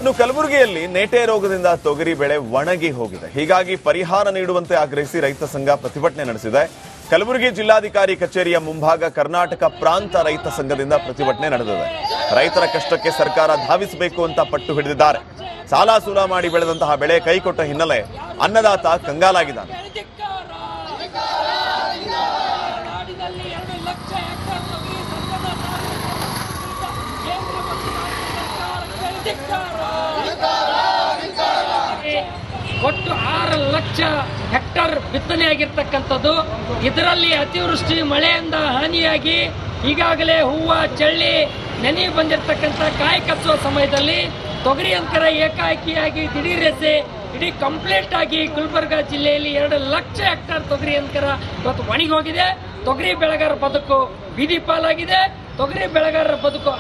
ಇನ್ನು ಕಲಬುರಗಿಯಲ್ಲಿ ನೇಟೆ ರೋಗದಿಂದ ತೊಗರಿ ಬೆಳೆ ಒಣಗಿ ಹೋಗಿದೆ. ಹೀಗಾಗಿ ಪರಿಹಾರ ನೀಡುವಂತೆ ಆಗ್ರಹಿಸಿ ರೈತ ಸಂಘ ಪ್ರತಿಭಟನೆ ನಡೆಸಿದೆ. ಕಲಬುರಗಿ ಜಿಲ್ಲಾಧಿಕಾರಿ ಕಚೇರಿಯ ಮುಂಭಾಗ ಕರ್ನಾಟಕ ಪ್ರಾಂತ ರೈತ ಸಂಘದಿಂದ ಪ್ರತಿಭಟನೆ ನಡೆದಿದೆ. ರೈತರ ಕಷ್ಟಕ್ಕೆ ಸರ್ಕಾರ ಧಾವಿಸಬೇಕು ಅಂತ ಪಟ್ಟು ಹಿಡಿದಿದ್ದಾರೆ. ಸಾಲ ಸೂಲ ಮಾಡಿ ಬೆಳೆದಂತಹ ಬೆಳೆ ಕೈಕೊಟ್ಟ ಹಿನ್ನೆಲೆ ಅನ್ನದಾತ ಕಂಗಾಲಾಗಿದ್ದಾನೆ. ಒಟ್ಟು 6 ಲಕ್ಷ ಹೆಕ್ಟರ್ ಬಿತ್ತನೆಯಾಗಿರ್ತಕ್ಕಂಥದ್ದು. ಇದರಲ್ಲಿ ಅತಿವೃಷ್ಟಿ ಮಳೆಯಿಂದ ಹಾನಿಯಾಗಿ ಈಗಾಗಲೇ ಹೂವು ಚಳ್ಳಿ ನೆನೆ ಬಂದಿರತಕ್ಕಂಥ ಕಾಯಿ ಕಚ್ಚುವ ಸಮಯದಲ್ಲಿ ತೊಗರಿ ಅಂಕರ ಏಕಾಏಕಿಯಾಗಿ ದಿಢೀರೆಸೆ ಇಡೀ ಕಂಪ್ಲೀಟ್ ಆಗಿ ಗುಲ್ಬರ್ಗಾ ಜಿಲ್ಲೆಯಲ್ಲಿ 2 ಲಕ್ಷ ಹೆಕ್ಟರ್ ತೊಗರಿ ಅಂಕರ ಇವತ್ತು ಒಣಗಿ ಹೋಗಿದೆ. ತೊಗರಿ ಬೆಳೆಗಾರರ ಬದುಕು ಬೀದಿ ಪಾಲಾಗಿದೆ. ತೊಗರಿ ಬೆಳೆಗಾರರ ಬದುಕು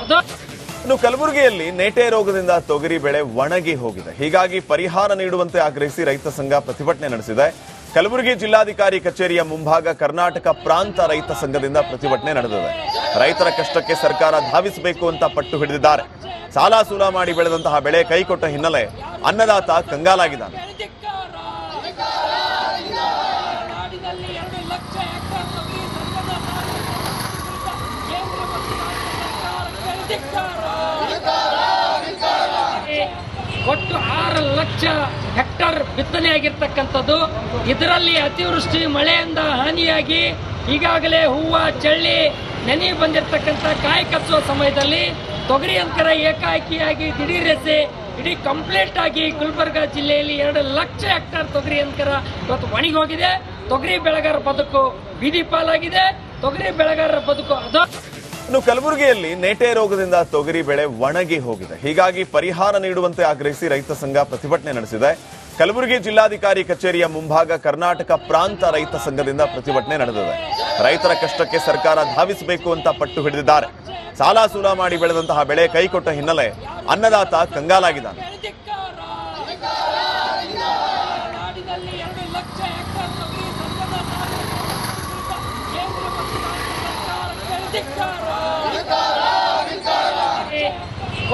ಇನ್ನು ಕಲಬುರಗಿಯಲ್ಲಿ ನೇಟೆ ರೋಗದಿಂದ ತೊಗರಿ ಬೆಳೆ ಒಣಗಿ ಹೋಗಿದೆ. ಹೀಗಾಗಿ ಪರಿಹಾರ ನೀಡುವಂತೆ ಆಗ್ರಹಿಸಿ ರೈತ ಸಂಘ ಪ್ರತಿಭಟನೆ ನಡೆಸಿದೆ. ಕಲಬುರಗಿ ಜಿಲ್ಲಾಧಿಕಾರಿ ಕಚೇರಿಯ ಮುಂಭಾಗ ಕರ್ನಾಟಕ ಪ್ರಾಂತ ರೈತ ಸಂಘದಿಂದ ಪ್ರತಿಭಟನೆ ನಡೆದಿದೆ. ರೈತರ ಕಷ್ಟಕ್ಕೆ ಸರ್ಕಾರ ಧಾವಿಸಬೇಕು ಅಂತ ಪಟ್ಟು ಹಿಡಿದಿದ್ದಾರೆ. ಸಾಲ ಸೂಲ ಮಾಡಿ ಬೆಳೆದಂತಹ ಬೆಳೆ ಕೈಕೊಟ್ಟ ಹಿನ್ನೆಲೆ ಅನ್ನದಾತ ಕಂಗಾಲಾಗಿದ್ದಾನೆ. ಒಟ್ಟು 6 ಲಕ್ಷ ಹೆಕ್ಟರ್ ಬಿತ್ತನೆಯಾಗಿರ್ತಕ್ಕಂಥದ್ದು. ಇದರಲ್ಲಿ ಅತಿವೃಷ್ಟಿ ಮಳೆಯಿಂದ ಹಾನಿಯಾಗಿ ಈಗಾಗಲೇ ಹೂವು ಚಳ್ಳಿ ನೆನೆ ಬಂದಿರತಕ್ಕಂಥ ಕಾಯಿ ಕಚ್ಚುವ ಸಮಯದಲ್ಲಿ ತೊಗರಿ ಅಂಕರ ಏಕಾಏಕಿಯಾಗಿ ದಿಢೀರೆಸೆ ಇಡೀ ಕಂಪ್ಲೀಟ್ ಆಗಿ ಗುಲ್ಬರ್ಗಾ ಜಿಲ್ಲೆಯಲ್ಲಿ 2 ಲಕ್ಷ ಹೆಕ್ಟರ್ ತೊಗರಿ ಅಂಕರ ಇವತ್ತು ಒಣಗಿ ಹೋಗಿದೆ. ತೊಗರಿ ಬೆಳೆಗಾರರ ಬದುಕು ಬೀದಿ ಪಾಲಾಗಿದೆ. ತೊಗರಿ ಬೆಳೆಗಾರರ ಬದುಕು ಇನ್ನು ಕಲಬುರಗಿಯಲ್ಲಿ ನೇಟೆ ರೋಗದಿಂದ ತೊಗರಿ ಬೆಳೆ ಒಣಗಿ ಹೋಗಿದೆ. ಹೀಗಾಗಿ ಪರಿಹಾರ ನೀಡುವಂತೆ ಆಗ್ರಹಿಸಿ ರೈತ ಸಂಘ ಪ್ರತಿಭಟನೆ ನಡೆಸಿದೆ. ಕಲಬುರಗಿ ಜಿಲ್ಲಾಧಿಕಾರಿ ಕಚೇರಿಯ ಮುಂಭಾಗ ಕರ್ನಾಟಕ ಪ್ರಾಂತ ರೈತ ಸಂಘದಿಂದ ಪ್ರತಿಭಟನೆ ನಡೆದಿದೆ. ರೈತರ ಕಷ್ಟಕ್ಕೆ ಸರ್ಕಾರ ಧಾವಿಸಬೇಕು ಅಂತ ಪಟ್ಟು ಹಿಡಿದಿದ್ದಾರೆ. ಸಾಲ ಸೂಲ ಮಾಡಿ ಬೆಳೆದಂತಹ ಬೆಳೆ ಕೈಕೊಟ್ಟ ಹಿನ್ನೆಲೆ ಅನ್ನದಾತ ಕಂಗಾಲಾಗಿದ್ದಾನೆ.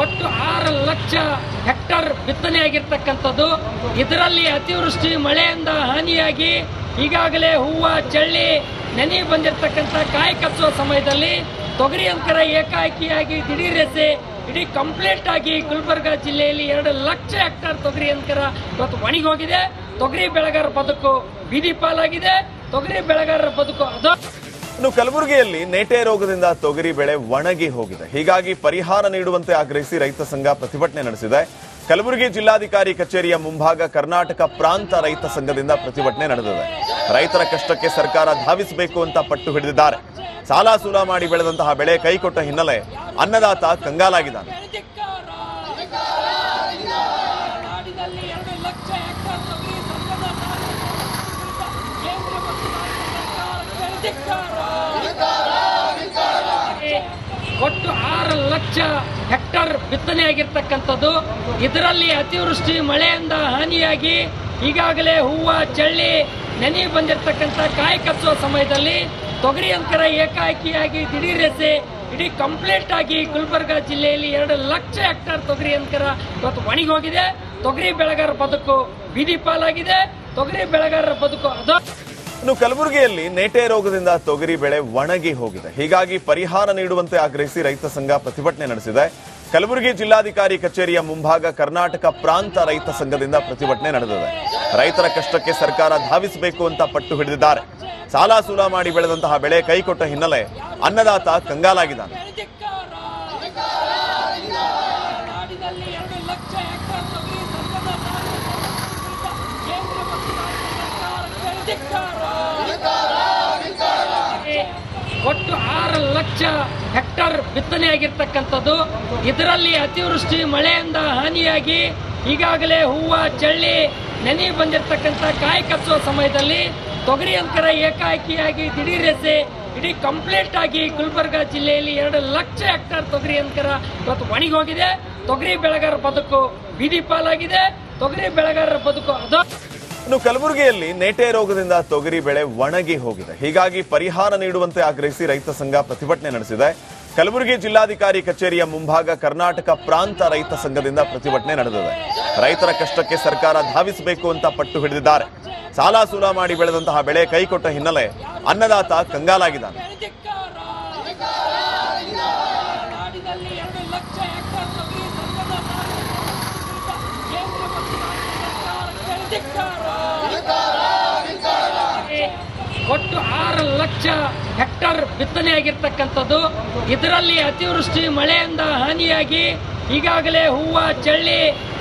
ಒಟ್ಟು 6 ಲಕ್ಷ ಹೆಕ್ಟರ್ ಬಿತ್ತನೆಯಾಗಿರ್ತಕ್ಕಂಥದ್ದು. ಇದರಲ್ಲಿ ಅತಿವೃಷ್ಟಿ ಮಳೆಯಿಂದ ಹಾನಿಯಾಗಿ ಈಗಾಗಲೇ ಹೂವು ಚಳ್ಳಿ ನೆನೆ ಬಂದಿರತಕ್ಕಂಥ ಕಾಯಿ ಕಚ್ಚುವ ಸಮಯದಲ್ಲಿ ತೊಗರಿ ಅಂಕರ ಏಕಾಏಕಿಯಾಗಿ ದಿಢೀರೆಸೆ ಇಡೀ ಕಂಪ್ಲೀಟ್ ಆಗಿ ಗುಲ್ಬರ್ಗಾ ಜಿಲ್ಲೆಯಲ್ಲಿ 2 ಲಕ್ಷ ಹೆಕ್ಟರ್ ತೊಗರಿ ಅಂಕರ ಇವತ್ತು ಒಣಗಿ ಹೋಗಿದೆ. ತೊಗರಿ ಬೆಳೆಗಾರರ ಬದುಕು ಬೀದಿ ಪಾಲಾಗಿದೆ. ತೊಗರಿ ಬೆಳೆಗಾರರ ಬದುಕು ಇನ್ನು ಕಲಬುರಗಿಯಲ್ಲಿ ನೇಟೆ ರೋಗದಿಂದ ತೊಗರಿ ಬೆಳೆ ಒಣಗಿ ಹೋಗಿದೆ. ಹೀಗಾಗಿ ಪರಿಹಾರ ನೀಡುವಂತೆ ಆಗ್ರಹಿಸಿ ರೈತ ಸಂಘ ಪ್ರತಿಭಟನೆ ನಡೆಸಿದೆ. ಕಲಬುರಗಿ ಜಿಲ್ಲಾಧಿಕಾರಿ ಕಚೇರಿಯ ಮುಂಭಾಗ ಕರ್ನಾಟಕ ಪ್ರಾಂತ ರೈತ ಸಂಘದಿಂದ ಪ್ರತಿಭಟನೆ ನಡೆದಿದೆ. ರೈತರ ಕಷ್ಟಕ್ಕೆ ಸರ್ಕಾರ ಧಾವಿಸಬೇಕು ಅಂತ ಪಟ್ಟು ಹಿಡಿದಿದ್ದಾರೆ. ಸಾಲ ಸೂಲ ಮಾಡಿ ಬೆಳೆದಂತಹ ಬೆಳೆ ಕೈಕೊಟ್ಟ ಹಿನ್ನೆಲೆ ಅನ್ನದಾತ ಕಂಗಾಲಾಗಿದ್ದಾನೆ. ಒಟ್ಟು 6 ಲಕ್ಷ ಹೆಕ್ಟರ್ ಬಿತ್ತನೆಯಾಗಿರ್ತಕ್ಕಂಥದ್ದು. ಇದರಲ್ಲಿ ಅತಿವೃಷ್ಟಿ ಮಳೆಯಿಂದ ಹಾನಿಯಾಗಿ ಈಗಾಗಲೇ ಹೂವು ಚಳ್ಳಿ ನೆನೆ ಬಂದಿರತಕ್ಕಂಥ ಕಾಯಿ ಕಚ್ಚುವ ಸಮಯದಲ್ಲಿ ತೊಗರಿ ಅಂಕರ ಏಕಾಏಕಿಯಾಗಿ ದಿಢೀರೆಸೆ ಇಡೀ ಕಂಪ್ಲೀಟ್ ಆಗಿ ಗುಲ್ಬರ್ಗಾ ಜಿಲ್ಲೆಯಲ್ಲಿ 2 ಲಕ್ಷ ಹೆಕ್ಟರ್ ತೊಗರಿ ಅಂಕರ ಇವತ್ತು ಒಣಗಿ ಹೋಗಿದೆ. ತೊಗರಿ ಬೆಳೆಗಾರರ ಬದುಕು ಬೀದಿ ಪಾಲಾಗಿದೆ. ತೊಗರಿ ಬೆಳೆಗಾರರ ಬದುಕು ಇನ್ನು ಕಲಬುರಗಿಯಲ್ಲಿ ನೇಟೆ ರೋಗದಿಂದ ತೊಗರಿ ಬೆಳೆ ಒಣಗಿ ಹೋಗಿದೆ. ಹೀಗಾಗಿ ಪರಿಹಾರ ನೀಡುವಂತೆ ಆಗ್ರಹಿಸಿ ರೈತ ಸಂಘ ಪ್ರತಿಭಟನೆ ನಡೆಸಿದೆ. ಕಲಬುರಗಿ ಜಿಲ್ಲಾಧಿಕಾರಿ ಕಚೇರಿಯ ಮುಂಭಾಗ ಕರ್ನಾಟಕ ಪ್ರಾಂತ ರೈತ ಸಂಘದಿಂದ ಪ್ರತಿಭಟನೆ ನಡೆದಿದೆ. ರೈತರ ಕಷ್ಟಕ್ಕೆ ಸರ್ಕಾರ ಧಾವಿಸಬೇಕು ಅಂತ ಪಟ್ಟು ಹಿಡಿದಿದ್ದಾರೆ. ಸಾಲ ಸೂಲ ಮಾಡಿ ಬೆಳೆದಂತಹ ಬೆಳೆ ಕೈಕೊಟ್ಟ ಹಿನ್ನೆಲೆ ಅನ್ನದಾತ ಕಂಗಾಲಾಗಿದ್ದಾನೆ. ಒಟ್ಟು 6 ಲಕ್ಷ ಹೆಕ್ಟರ್ ಬಿತ್ತನೆಯಾಗಿರ್ತಕ್ಕಂಥದ್ದು. ಇದರಲ್ಲಿ ಅತಿವೃಷ್ಟಿ ಮಳೆಯಿಂದ ಹಾನಿಯಾಗಿ ಈಗಾಗಲೇ ಹೂವು ಚಳ್ಳಿ ನೆನೆ ಬಂದಿರತಕ್ಕಂಥ ಕಾಯಿ ಕಚ್ಚುವ ಸಮಯದಲ್ಲಿ ತೊಗರಿ ಅಂಕರ ಏಕಾಏಕಿಯಾಗಿ ದಿಢೀರೆಸೆ ಇಡೀ ಕಂಪ್ಲೀಟ್ ಆಗಿ ಗುಲ್ಬರ್ಗಾ ಜಿಲ್ಲೆಯಲ್ಲಿ 2 ಲಕ್ಷ ಹೆಕ್ಟರ್ ತೊಗರಿ ಅಂಕರ ಇವತ್ತು ಒಣಗಿ ಹೋಗಿದೆ. ತೊಗರಿ ಬೆಳೆಗಾರರ ಬದುಕು ಬೀದಿ ಪಾಲಾಗಿದೆ. ತೊಗರಿ ಬೆಳೆಗಾರರ ಬದುಕು ಇನ್ನು ಕಲಬುರಗಿಯಲ್ಲಿ ನೇಟೆ ರೋಗದಿಂದ ತೊಗರಿ ಬೆಳೆ ಒಣಗಿ ಹೋಗಿದೆ. ಹೀಗಾಗಿ ಪರಿಹಾರ ನೀಡುವಂತೆ ಆಗ್ರಹಿಸಿ ರೈತ ಸಂಘ ಪ್ರತಿಭಟನೆ ನಡೆಸಿದೆ. ಕಲಬುರಗಿ ಜಿಲ್ಲಾಧಿಕಾರಿ ಕಚೇರಿಯ ಮುಂಭಾಗ ಕರ್ನಾಟಕ ಪ್ರಾಂತ ರೈತ ಸಂಘದಿಂದ ಪ್ರತಿಭಟನೆ ನಡೆದಿದೆ. ರೈತರ ಕಷ್ಟಕ್ಕೆ ಸರ್ಕಾರ ಧಾವಿಸಬೇಕು ಅಂತ ಪಟ್ಟು ಹಿಡಿದಿದ್ದಾರೆ. ಸಾಲ ಸೂಲ ಮಾಡಿ ಬೆಳೆದಂತಹ ಬೆಳೆ ಕೈಕೊಟ್ಟ ಹಿನ್ನೆಲೆ ಅನ್ನದಾತ ಕಂಗಾಲಾಗಿದ್ದಾನೆ. ಒಟ್ಟು 6 ಲಕ್ಷ ಹೆಕ್ಟರ್ ಬಿತ್ತನೆಯಾಗಿರ್ತಕ್ಕಂಥದ್ದು. ಇದರಲ್ಲಿ ಅತಿವೃಷ್ಟಿ ಮಳೆಯಿಂದ ಹಾನಿಯಾಗಿ ಈಗಾಗಲೇ ಹೂವು ಚಳ್ಳಿ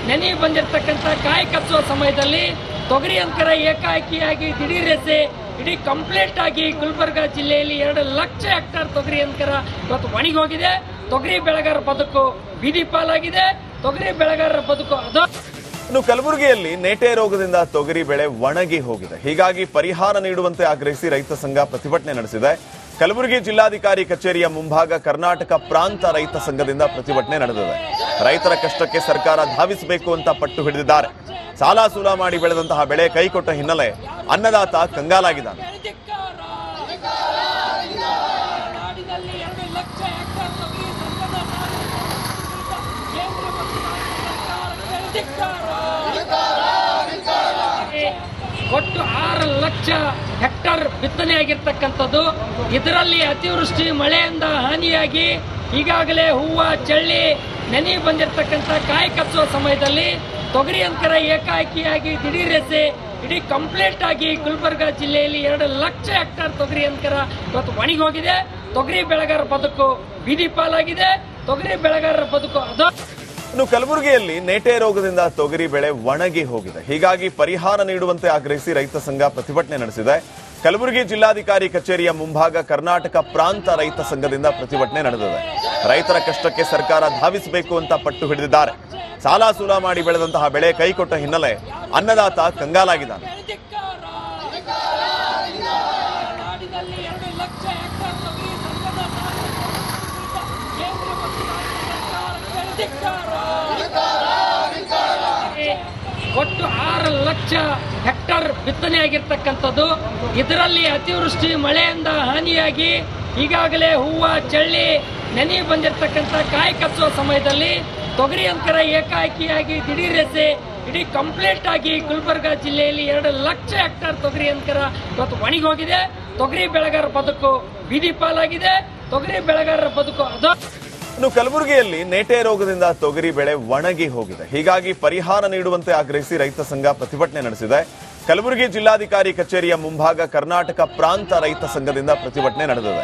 ನೆನೆ ಬಂದಿರತಕ್ಕಂಥ ಕಾಯಿ ಕಚ್ಚುವ ಸಮಯದಲ್ಲಿ ತೊಗರಿ ಅಂಕರ ಏಕಾಏಕಿಯಾಗಿ ದಿಢೀರೆಸೆ ಇಡೀ ಕಂಪ್ಲೀಟ್ ಆಗಿ ಗುಲ್ಬರ್ಗಾ ಜಿಲ್ಲೆಯಲ್ಲಿ 2 ಲಕ್ಷ ಹೆಕ್ಟರ್ ತೊಗರಿ ಅಂಕರ ಇವತ್ತು ಒಣಗಿ ಹೋಗಿದೆ. ತೊಗರಿ ಬೆಳೆಗಾರರ ಬದುಕು ಬೀದಿ ಪಾಲಾಗಿದೆ. ತೊಗರಿ ಬೆಳೆಗಾರರ ಬದುಕು ಇನ್ನು ಕಲಬುರಗಿಯಲ್ಲಿ ನೇಟೆ ರೋಗದಿಂದ ತೊಗರಿ ಬೆಳೆ ಒಣಗಿ ಹೋಗಿದೆ. ಹೀಗಾಗಿ ಪರಿಹಾರ ನೀಡುವಂತೆ ಆಗ್ರಹಿಸಿ ರೈತ ಸಂಘ ಪ್ರತಿಭಟನೆ ನಡೆಸಿದೆ. ಕಲಬುರಗಿ ಜಿಲ್ಲಾಧಿಕಾರಿ ಕಚೇರಿಯ ಮುಂಭಾಗ ಕರ್ನಾಟಕ ಪ್ರಾಂತ ರೈತ ಸಂಘದಿಂದ ಪ್ರತಿಭಟನೆ ನಡೆದಿದೆ. ರೈತರ ಕಷ್ಟಕ್ಕೆ ಸರ್ಕಾರ ಧಾವಿಸಬೇಕು ಅಂತ ಪಟ್ಟು ಹಿಡಿದಿದ್ದಾರೆ. ಸಾಲ ಸೂಲ ಮಾಡಿ ಬೆಳೆದಂತಹ ಬೆಳೆ ಕೈಕೊಟ್ಟ ಹಿನ್ನೆಲೆ ಅನ್ನದಾತ ಕಂಗಾಲಾಗಿದ್ದಾನೆ. ಒಟ್ಟು 6 ಲಕ್ಷ ಹೆಕ್ಟರ್ ಬಿತ್ತನೆಯಾಗಿರ್ತಕ್ಕಂಥದ್ದು. ಇದರಲ್ಲಿ ಅತಿವೃಷ್ಟಿ ಮಳೆಯಿಂದ ಹಾನಿಯಾಗಿ ಈಗಾಗಲೇ ಹೂವು ಚಳ್ಳಿ ನೆನೆ ಬಂದಿರತಕ್ಕಂಥ ಕಾಯಿ ಕಚ್ಚುವ ಸಮಯದಲ್ಲಿ ತೊಗರಿ ಅಂಕರ ಏಕಾಏಕಿಯಾಗಿ ದಿಢೀರೆಸೆ ಇಡೀ ಕಂಪ್ಲೀಟ್ ಆಗಿ ಗುಲ್ಬರ್ಗಾ ಜಿಲ್ಲೆಯಲ್ಲಿ 2 ಲಕ್ಷ ಹೆಕ್ಟರ್ ತೊಗರಿ ಅಂಕರ ಇವತ್ತು ಒಣಗಿ ಹೋಗಿದೆ. ತೊಗರಿ ಬೆಳೆಗಾರರ ಬದುಕು ಬೀದಿ ಪಾಲಾಗಿದೆ. ತೊಗರಿ ಬೆಳೆಗಾರರ ಬದುಕು ಇನ್ನು ಕಲಬುರಗಿಯಲ್ಲಿ ನೇಟೆ ರೋಗದಿಂದ ತೊಗರಿ ಬೆಳೆ ಒಣಗಿ ಹೋಗಿದೆ. ಹೀಗಾಗಿ ಪರಿಹಾರ ನೀಡುವಂತೆ ಆಗ್ರಹಿಸಿ ರೈತ ಸಂಘ ಪ್ರತಿಭಟನೆ ನಡೆಸಿದೆ. ಕಲಬುರಗಿ ಜಿಲ್ಲಾಧಿಕಾರಿ ಕಚೇರಿಯ ಮುಂಭಾಗ ಕರ್ನಾಟಕ ಪ್ರಾಂತ ರೈತ ಸಂಘದಿಂದ ಪ್ರತಿಭಟನೆ ನಡೆದಿದೆ. ರೈತರ ಕಷ್ಟಕ್ಕೆ ಸರ್ಕಾರ ಧಾವಿಸಬೇಕು ಅಂತ ಪಟ್ಟು ಹಿಡಿದಿದ್ದಾರೆ. ಸಾಲ ಸೂಲ ಮಾಡಿ ಬೆಳೆದಂತಹ ಬೆಳೆ ಕೈಕೊಟ್ಟ ಹಿನ್ನೆಲೆ ಅನ್ನದಾತ ಕಂಗಾಲಾಗಿದ್ದಾನೆ. ಒಟ್ಟು 6 ಲಕ್ಷ ಹೆಕ್ಟರ್ ಬಿತ್ತನೆಯಾಗಿರ್ತಕ್ಕಂಥದ್ದು. ಇದರಲ್ಲಿ ಅತಿವೃಷ್ಟಿ ಮಳೆಯಿಂದ ಹಾನಿಯಾಗಿ ಈಗಾಗಲೇ ಹೂವು ಚಳ್ಳಿ ನೆನೆ ಬಂದಿರತಕ್ಕಂಥ ಕಾಯಿ ಕಚ್ಚುವ ಸಮಯದಲ್ಲಿ ತೊಗರಿ ಅಂಕರ ಏಕಾಏಕಿಯಾಗಿ ದಿಢೀರೆಸೆ ಇಡೀ ಕಂಪ್ಲೀಟ್ ಆಗಿ ಗುಲ್ಬರ್ಗಾ ಜಿಲ್ಲೆಯಲ್ಲಿ 2 ಲಕ್ಷ ಹೆಕ್ಟರ್ ತೊಗರಿ ಅಂಕರ ಇವತ್ತು ಒಣಗಿ ಹೋಗಿದೆ. ತೊಗರಿ ಬೆಳೆಗಾರರ ಬದುಕು ಬೀದಿ ಪಾಲಾಗಿದೆ. ತೊಗರಿ ಬೆಳೆಗಾರರ ಬದುಕು ಇನ್ನು ಕಲಬುರಗಿಯಲ್ಲಿ ನೇಟೆ ರೋಗದಿಂದ ತೊಗರಿ ಬೆಳೆ ಒಣಗಿ ಹೋಗಿದೆ. ಹೀಗಾಗಿ ಪರಿಹಾರ ನೀಡುವಂತೆ ಆಗ್ರಹಿಸಿ ರೈತ ಸಂಘ ಪ್ರತಿಭಟನೆ ನಡೆಸಿದೆ. ಕಲಬುರಗಿ ಜಿಲ್ಲಾಧಿಕಾರಿ ಕಚೇರಿಯ ಮುಂಭಾಗ ಕರ್ನಾಟಕ ಪ್ರಾಂತ ರೈತ ಸಂಘದಿಂದ ಪ್ರತಿಭಟನೆ ನಡೆದಿದೆ.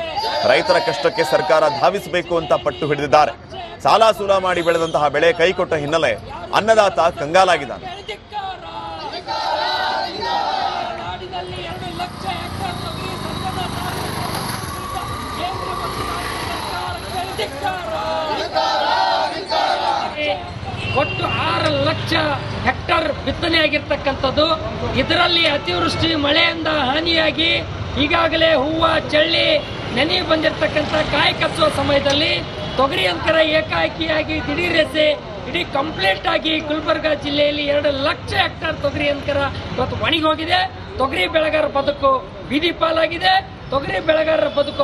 ರೈತರ ಕಷ್ಟಕ್ಕೆ ಸರ್ಕಾರ ಧಾವಿಸಬೇಕು ಅಂತ ಪಟ್ಟು ಹಿಡಿದಿದ್ದಾರೆ. ಸಾಲ ಸೂಲ ಮಾಡಿ ಬೆಳೆದಂತಹ ಬೆಳೆ ಕೈಕೊಟ್ಟ ಹಿನ್ನೆಲೆ ಅನ್ನದಾತ ಕಂಗಾಲಾಗಿದ್ದಾನೆ. ಒಟ್ಟು 6 ಲಕ್ಷ ಹೆಕ್ಟರ್ ಬಿತ್ತನೆಯಾಗಿರ್ತಕ್ಕಂಥದ್ದು. ಇದರಲ್ಲಿ ಅತಿವೃಷ್ಟಿ ಮಳೆಯಿಂದ ಹಾನಿಯಾಗಿ ಈಗಾಗಲೇ ಹೂವು ಚಳ್ಳಿ ನೆನೆ ಬಂದಿರತಕ್ಕಂಥ ಕಾಯಿ ಕಚ್ಚುವ ಸಮಯದಲ್ಲಿ ತೊಗರಿ ಅಂಕರ ಏಕಾಏಕಿಯಾಗಿ ದಿಢೀರೆಸೆ ಇಡೀ ಕಂಪ್ಲೀಟ್ ಆಗಿ ಗುಲ್ಬರ್ಗಾ ಜಿಲ್ಲೆಯಲ್ಲಿ 2 ಲಕ್ಷ ಹೆಕ್ಟರ್ ತೊಗರಿ ಅಂಕರ ಇವತ್ತು ಒಣಗಿ ಹೋಗಿದೆ. ತೊಗರಿ ಬೆಳೆಗಾರರ ಬದುಕು ಬೀದಿ ಪಾಲಾಗಿದೆ. ತೊಗರಿ ಬೆಳೆಗಾರರ ಬದುಕು